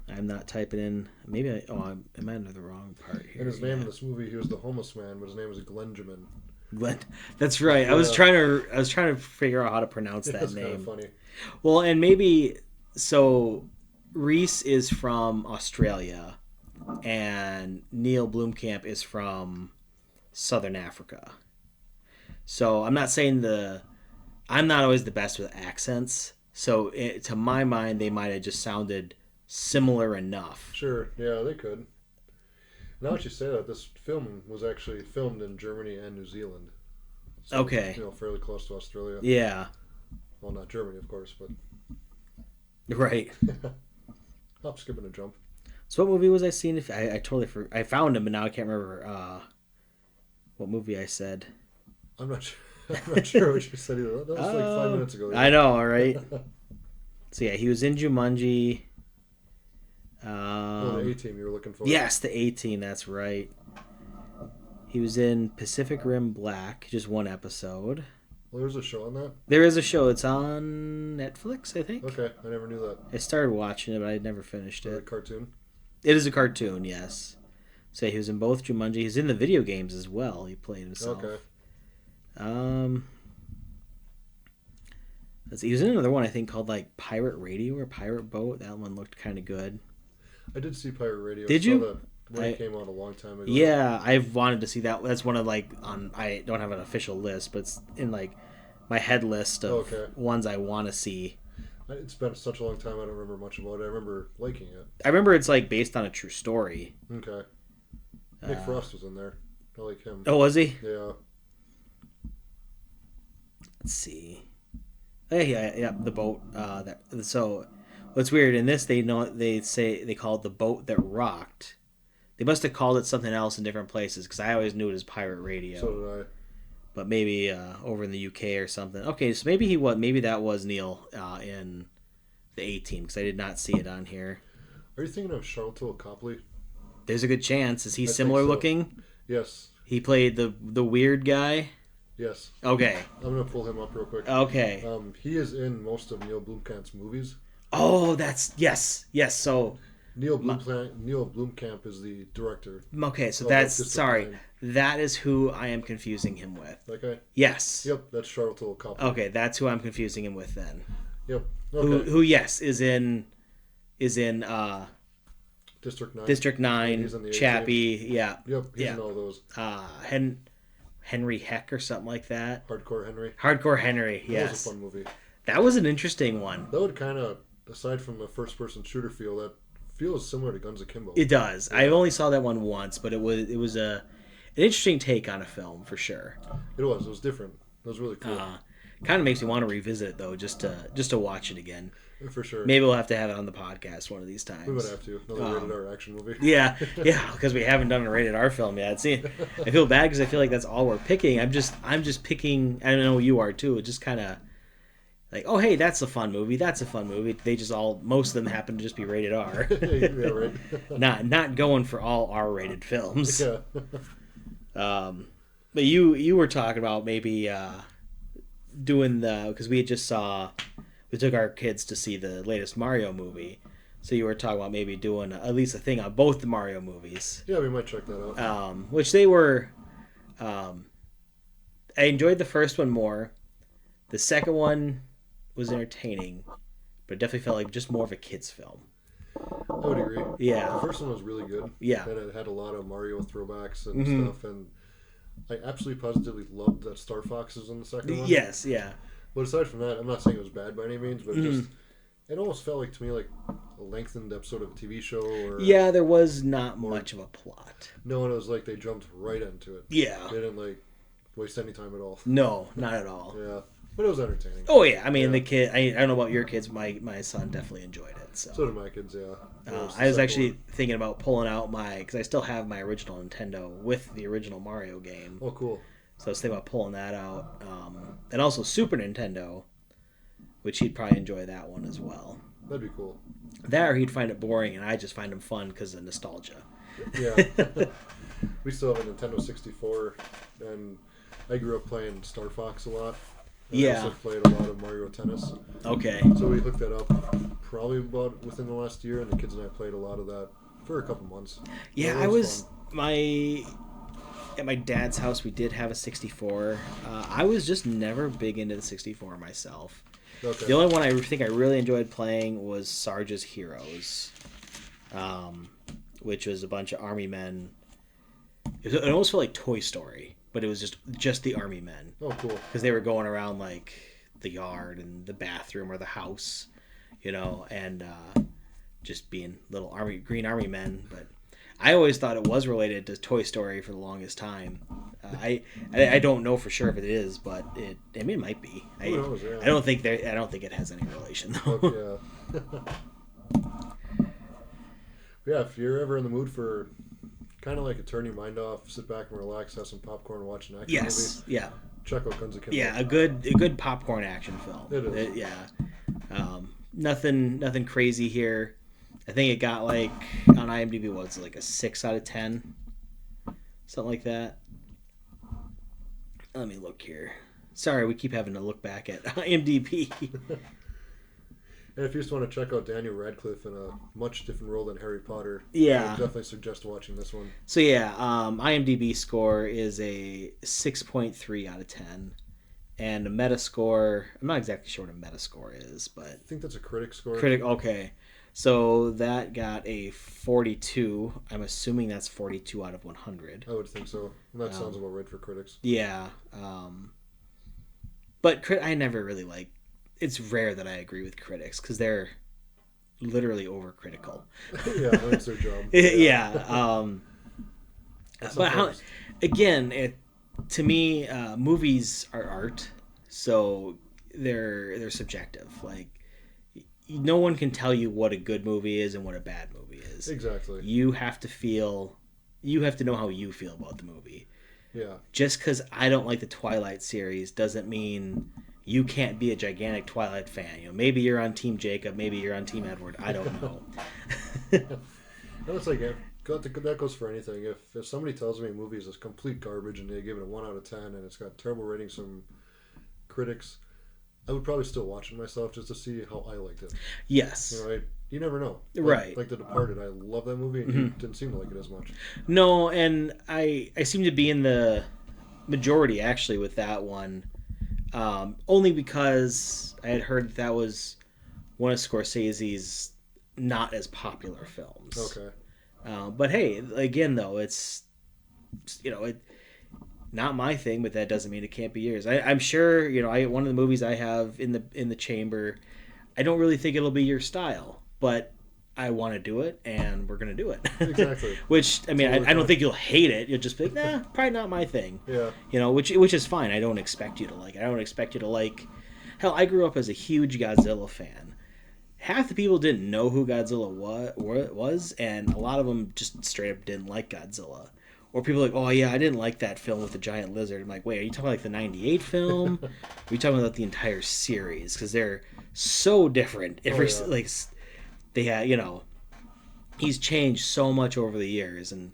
A: I'm not typing in. Maybe I might have the wrong part here.
B: And his name in this movie, he was the homeless man, but his name was Glenjamin.
A: Glenn. That's right.
B: Yeah.
A: I was trying to figure out how to pronounce that
B: That's
A: name.
B: kind of funny.
A: Well, and maybe so. Reese is from Australia, and Neil Blomkamp is from Southern Africa. So I'm not saying I'm not always the best with accents. So to my mind, they might have just sounded similar enough.
B: Sure, yeah, they could. Now that you say that, this film was actually filmed in Germany and New Zealand. So,
A: Okay.
B: Fairly close to Australia.
A: Yeah.
B: Well, not Germany, of course, but
A: Right.
B: hop, skip, and a jump.
A: So what movie was I seeing? I totally I found him, but now I can't remember what movie I said.
B: I'm not sure what you said either. That was like 5 minutes ago.
A: I know, all right. So yeah, he was in Jumanji.
B: Oh, the A-Team you were looking for.
A: Yes, the A-Team. That's right. He was in Pacific Rim Black, just one episode.
B: Well, there's a show on that?
A: There is a show. It's on Netflix, I think.
B: Okay, I never knew that.
A: I started watching it, but I never finished
B: A
A: it.
B: cartoon?
A: It is a cartoon, yes. So he was in both Jumanji. He's in the video games as well. He played himself.
B: Okay.
A: Let's see. He was in another one I think called like Pirate Radio or Pirate Boat. That one looked kind of good.
B: I did see Pirate Radio.
A: Did
B: I saw
A: you?
B: that when it came out a long time ago.
A: Yeah, I've wanted to see that. That's one of like I don't have an official list, but it's in like my head list of ones I want to see.
B: It's been such a long time. I don't remember much about it. I remember liking it.
A: I remember it's like based on a true story.
B: Okay. Nick Frost was in there. I like him.
A: Oh, was he?
B: Yeah.
A: Let's see. Yeah, the boat. So what's weird in this? They call it the boat that rocked. They must have called it something else in different places because I always knew it as Pirate Radio.
B: So did I.
A: But maybe over in the UK or something. Okay, so maybe that was Neil in the A-Team because I did not see it on here.
B: Are you thinking of Charlton Copley?
A: There's a good chance. Is he
B: I
A: similar
B: think so.
A: looking?
B: Yes.
A: He played the weird guy.
B: Yes.
A: Okay.
B: I'm gonna pull him up real quick.
A: Okay.
B: He is in most of Neil Blomkamp's movies.
A: Oh, that's yes. So
B: Neil Blomkamp is the director.
A: okay, so
B: Oh,
A: that's
B: District
A: sorry.
B: 9.
A: That is who I am confusing him with.
B: Okay.
A: Yes.
B: Yep, that's Charlton Copley.
A: Okay, that's who I'm confusing him with then.
B: Yep. Okay.
A: Who yes is in
B: District 9.
A: District 9,
B: He's in the
A: Chappie, yeah.
B: Yep, he's
A: yeah.
B: in all those.
A: Henry Heck or something like that.
B: Hardcore Henry.
A: Hardcore Henry,
B: That was a
A: yes.
B: fun movie.
A: That was an interesting one.
B: That would kind of, aside from the first-person shooter feel, that feels similar to Guns Akimbo.
A: It does.
B: Yeah.
A: I only saw that one once, but it was an interesting take on a film for sure.
B: It was. It was different. It was really cool.
A: Kind of makes me want to revisit it though, just to watch it again.
B: For sure.
A: Maybe we'll have to have it on the podcast one of these times.
B: We would have to. Another rated R action movie.
A: Yeah, because we haven't done a rated R film yet. See, I feel bad because I feel like that's all we're picking. I'm just picking. I know you are too. It just kind of like, oh hey, that's a fun movie. That's a fun movie. They just most of them happen to just be rated R.
B: Yeah, right.
A: not going for all R-rated films.
B: Yeah.
A: But you were talking about maybe doing because we took our kids to see the latest Mario movie. So you were talking about maybe doing at least a thing on both the Mario movies.
B: Yeah, we might check that out.
A: Which they were. I enjoyed the first one more. The second one was entertaining, but it definitely felt like just more of a kids' film.
B: I would agree.
A: Yeah.
B: The first one was really good.
A: Yeah.
B: And it had a lot of Mario throwbacks and stuff. And I absolutely positively loved that Star Fox was in the second one.
A: Yes, yeah.
B: But aside from that, I'm not saying it was bad by any means, but it almost felt like to me like a lengthened episode of a TV show. Or
A: Yeah, there was not much of a plot.
B: No, and it was like they jumped right into it.
A: Yeah.
B: They didn't like waste any time at all.
A: No, not at all.
B: Yeah. But it was entertaining.
A: Oh yeah, I mean
B: Yeah.
A: the kid. I don't know about your kids. My son definitely enjoyed it.
B: So did my kids, yeah.
A: I was actually thinking about pulling out because I still have my original Nintendo with the original Mario game.
B: Oh, cool.
A: So I was thinking about pulling that out, and also Super Nintendo, which he'd probably enjoy that one as well.
B: That'd be cool.
A: That or he'd find it boring, and I just find him fun because of nostalgia.
B: Yeah. We still have a Nintendo 64, and I grew up playing Star Fox a lot. And I
A: Yeah.
B: also played a lot of Mario Tennis.
A: Okay.
B: So we hooked that up probably about within the last year, and the kids and I played a lot of that for a couple months.
A: Yeah,
B: So it
A: I was
B: fun.
A: at my dad's house. We did have a 64. I was just never big into the 64 myself.
B: Okay.
A: The only one I think I really enjoyed playing was Sarge's Heroes, which was a bunch of army men. It almost felt like Toy Story, but it was just the army men.
B: Oh, cool.
A: Because they were going around like the yard and the bathroom or the house, and just being little green army men. But I always thought it was related to Toy Story for the longest time. I don't know for sure if it is, but it might be.
B: Who knows, yeah.
A: I don't think it has any relation though.
B: Oh, yeah. Yeah, if you're ever in the mood for kind of like a turn your mind off, sit back and relax, have some popcorn, watch an action
A: Yes,
B: movie,
A: yeah,
B: check out Guns Akimbo.
A: yeah, a good popcorn action film.
B: It is.
A: Yeah, nothing crazy here. I think it got like on IMDb was like a 6 out of 10, something like that. Let me look here. Sorry, we keep having to look back at IMDb.
B: And if you just want to check out Daniel Radcliffe in a much different role than Harry Potter,
A: Yeah.
B: I would definitely suggest watching this one.
A: So yeah, IMDb score is a 6.3 out of 10, and a Metascore. I'm not exactly sure what a Metascore is, but
B: I think that's a critic score.
A: Okay. So that got a 42. I'm assuming that's 42 out of 100.
B: I would think so. And that sounds about right for critics.
A: Yeah. But I never really like. It's rare that I agree with critics because they're literally overcritical.
B: Yeah, that's their job.
A: Yeah. But
B: Sometimes.
A: again, to me, movies are art, so they're subjective. Like, no one can tell you what a good movie is and what a bad movie is.
B: Exactly.
A: You have to know how you feel about the movie.
B: Yeah.
A: Just because I don't like the Twilight series doesn't mean you can't be a gigantic Twilight fan. Maybe you're on Team Jacob, maybe you're on Team Edward. I don't know.
B: And it's like that goes for anything. If somebody tells me a movie is a complete garbage and they give it a 1 out of 10 and it's got terrible ratings from critics, I would probably still watch it myself just to see how I liked it.
A: Yes.
B: You never know.
A: Right.
B: Like The Departed, I love that movie and you didn't seem to like it as much.
A: No, and I seem to be in the majority actually with that one, only because I had heard that was one of Scorsese's not as popular films.
B: Okay.
A: But hey, again though, it's not my thing, but that doesn't mean it can't be yours. I'm sure, one of the movies I have in the chamber, I don't really think it'll be your style, but I want to do it, and we're gonna do it.
B: Exactly.
A: Which, I mean,
B: Totally
A: I don't
B: fine.
A: think you'll hate it. You'll just be like, nah, probably not my thing.
B: Yeah.
A: Which is fine. I don't expect you to like it. I don't expect you to like. Hell, I grew up as a huge Godzilla fan. Half the people didn't know who Godzilla was, and a lot of them just straight up didn't like Godzilla. Or people are like, oh yeah, I didn't like that film with the giant lizard. I'm like, wait, are you talking about like the '98 film? Or are you talking about the entire series? Because they're so different.
B: Yeah.
A: Like they had, he's changed so much over the years, and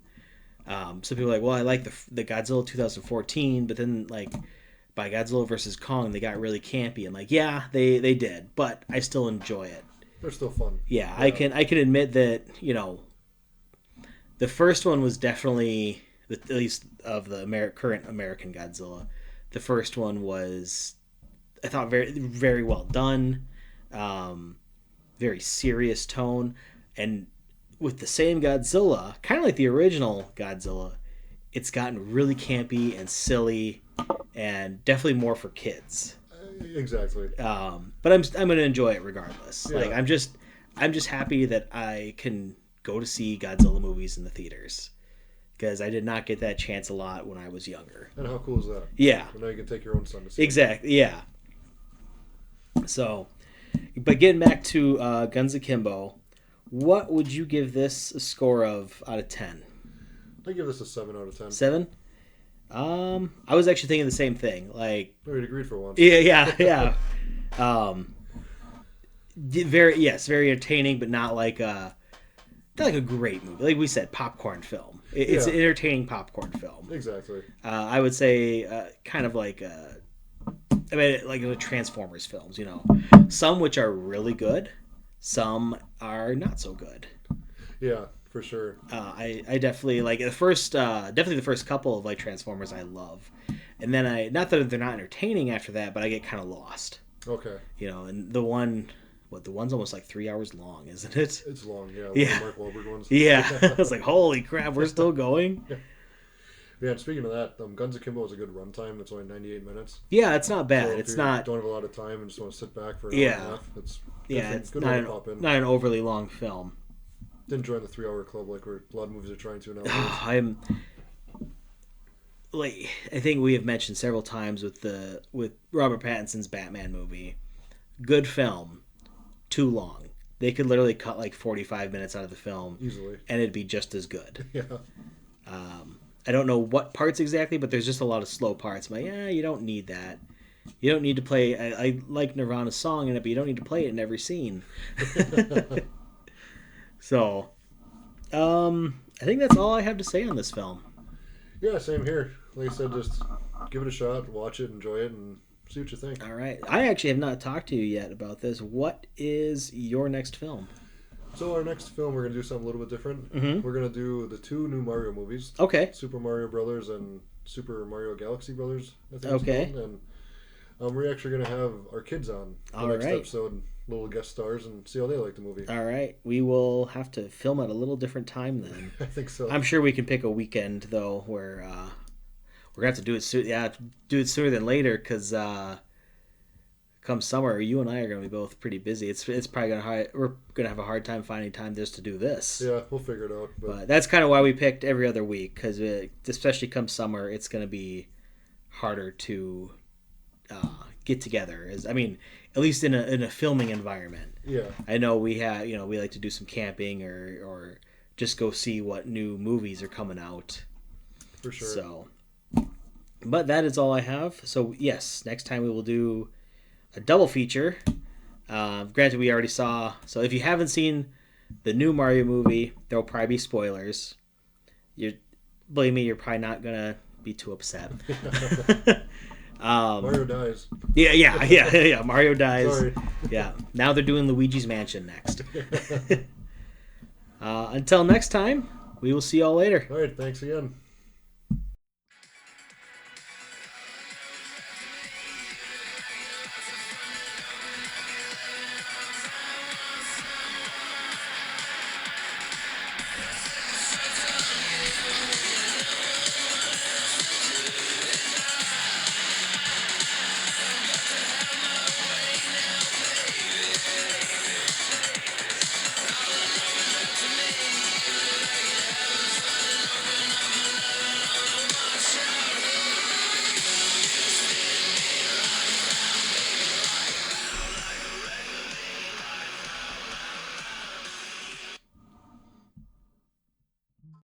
A: some people are like, well, I like the Godzilla 2014, but then like by Godzilla versus Kong, they got really campy. I'm like, yeah, they did, but I still enjoy it.
B: They're still fun.
A: Yeah,
B: Yeah.
A: I can admit that the first one was definitely, at least of the current American Godzilla, the first one was, I thought, very very well done, very serious tone, and with the same Godzilla, kind of like the original Godzilla, it's gotten really campy and silly, and definitely more for kids.
B: Exactly.
A: But I'm gonna enjoy it regardless.
B: Yeah.
A: Like I'm just happy that I can go to see Godzilla movies in the theaters, because I did not get that chance a lot when I was younger.
B: And how cool is that?
A: Yeah,
B: And now you can take your own son to see it.
A: exactly. Yeah. So, but getting back to Guns Akimbo, what would you give this a score of out of 10?
B: I give this a 7 out of 10.
A: 7? I was actually thinking the same thing. Like,
B: We'd agreed for once.
A: yeah. Very entertaining, but not like a great movie. Like we said, popcorn film. It's
B: Yeah.
A: an entertaining popcorn film.
B: Exactly.
A: I would say kind of like like the Transformers films. Some which are really good, some are not so good.
B: Yeah, for sure.
A: I definitely like definitely the first couple of like Transformers I love, and then not that they're not entertaining after that, but I get kind of lost.
B: Okay.
A: And the one's almost like 3 hours long, isn't it?
B: It's long, yeah.
A: Yeah.
B: Mark Wahlberg ones.
A: Yeah, I was like, holy crap, we're still going.
B: Yeah, and speaking of that, Guns Akimbo is a good runtime. It's only 98 minutes.
A: Yeah, it's not bad.
B: So if
A: It's
B: you
A: not.
B: don't have a lot of time and just want to sit back for an
A: Yeah.
B: hour and a half, it's
A: Yeah, it's
B: good
A: not
B: one to pop in.
A: not an overly long film.
B: Didn't join the 3-hour club like a lot of movies are trying to now.
A: I'm like, I think we have mentioned several times with Robert Pattinson's Batman movie. Good film, too long. They could literally cut like 45 minutes out of the film
B: Easily.
A: and it'd be just as good.
B: Yeah.
A: I don't know what parts exactly, but there's just a lot of slow parts. I'm like, yeah, you don't need that. You don't need to play. I like Nirvana's song in it, but you don't need to play it in every scene. So, I think that's all I have to say on this film.
B: Yeah, same here. Like I said, just give it a shot, watch it, enjoy it, and see what you think.
A: All right. I actually have not talked to you yet about this. What is your next film?
B: So our next film, we're going to do something a little bit different.
A: Mm-hmm.
B: We're going to do the 2 new Mario movies.
A: Okay.
B: Super Mario Brothers and Super Mario Galaxy Brothers, I think
A: Okay.
B: it's called. And we're actually going to have our kids on the
A: All
B: next
A: right.
B: episode, little guest stars, and see how they like the movie.
A: All right. We will have to film at a little different time then.
B: I think so.
A: I'm sure we can pick a weekend though where we're gonna have to do it soon. Yeah, do it sooner than later because come summer, you and I are gonna be both pretty busy. It's probably we're gonna have a hard time finding time just to do this.
B: Yeah, we'll figure it out.
A: But that's kind of why we picked every other week, because especially come summer, it's gonna be harder to get together. At least in a filming environment.
B: Yeah.
A: I know we like to do some camping or just go see what new movies are coming out.
B: For sure.
A: So, but that is all I have. So yes, next time we will do a double feature. Granted, we already saw. So if you haven't seen the new Mario movie, there will probably be spoilers. Believe me, you're probably not gonna be too upset.
B: Mario dies.
A: Yeah. Mario dies.
B: Sorry.
A: Yeah. Now they're doing Luigi's Mansion next. Until next time, we will see y'all later.
B: All right, thanks again.